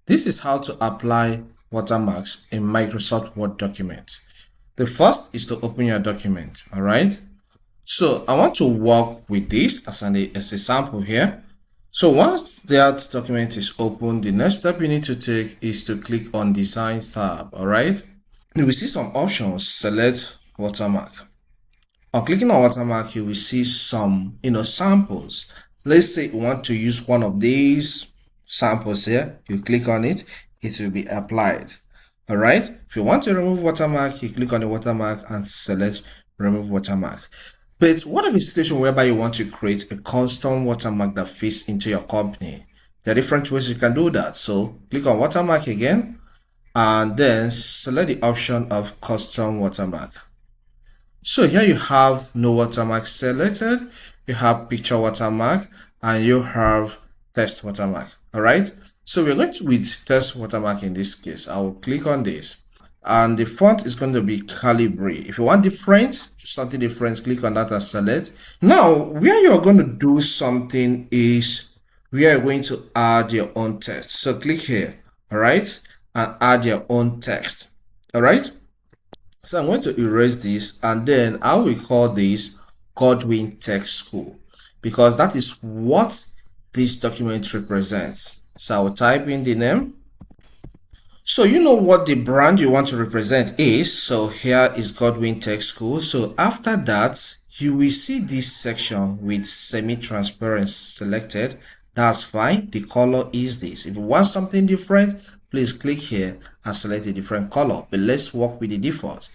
This is how to apply watermarks in Microsoft Word document. The first is to open your document, all right? So I want to work with this as a sample here. So once that document is open, the next step you need to take is to click on Design tab, all right? You will see some options, select watermark. On clicking on watermark, you will see some, samples. Let's say you want to use one of these samples here. You click on it, it will be applied. All right. If you want to remove watermark, you click on the watermark and select remove watermark. But what if a situation whereby you want to create a custom watermark that fits into your company? There are different ways you can do that. So click on watermark again and then select the option of custom watermark. So here you have no watermark selected, you have picture watermark, and you have text watermark. All right. So we're going to with text watermark in this case. I will click on this, and the font is going to be Calibri. If you want something different, click on that and select. Now, where you're going to do something is we are going to add your own text. So click here, all right, and add your own text. All right. So I'm going to erase this and then I will call this Godwin Text School because that is what this document represents. So I will type in the name. So you know what the brand you want to represent is. So here is Godwin Tech School. So after that, you will see this section with semi-transparent selected. That's fine. The color is this. If you want something different, please click here and select a different color. But let's work with the default.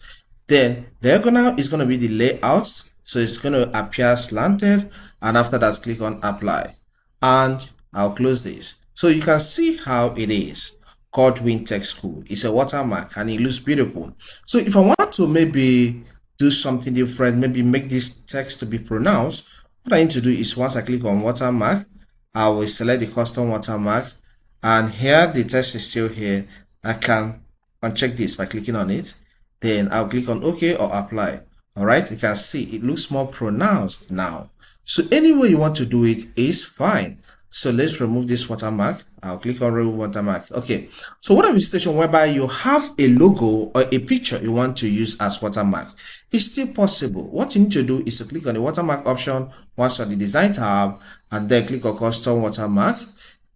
Then diagonal is going to be the layout. So it's going to appear slanted. And after that, click on apply. And I'll close this. So you can see how it is. Godwin Tech School. It's a watermark and it looks beautiful. So if I want to maybe do something different, maybe make this text to be pronounced, what I need to do is once I click on watermark, I will select the custom watermark, and here the text is still here. I can uncheck this by clicking on it. Then I'll click on OK or apply. All right, you can see it looks more pronounced now. So any way you want to do it is fine. So let's remove this watermark. I'll click on remove watermark. Okay. So what if a situation whereby you have a logo or a picture you want to use as watermark? It's still possible. What you need to do is to click on the watermark option once on the design tab and then click on custom watermark.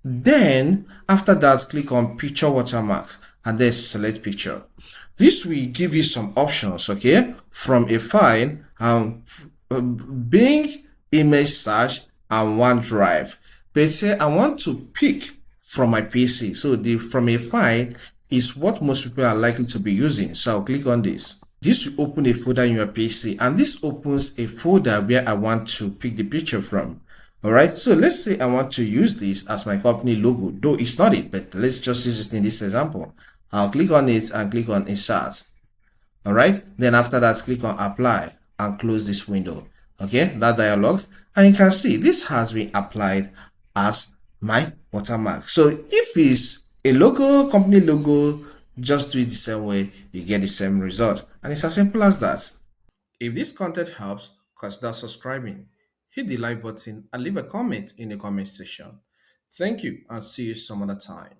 Then after that, click on picture watermark and then select picture. This will give you some options, okay, from a file, Bing, image search, and OneDrive. But say I want to pick from my PC. So the from a file is what most people are likely to be using. So I'll click on this. This will open a folder in your PC, and this opens a folder where I want to pick the picture from. All right. So let's say I want to use this as my company logo, though it's not it, but let's just use it in this example. I'll click on it and click on insert. All right. Then after that, click on apply and close this window. Okay, that dialog, and you can see this has been applied as my watermark. So if it's a logo, company logo, just do it the same way, you get the same result. And it's as simple as that. If this content helps, consider subscribing. Hit the like button and leave a comment in the comment section. Thank you and see you some other time.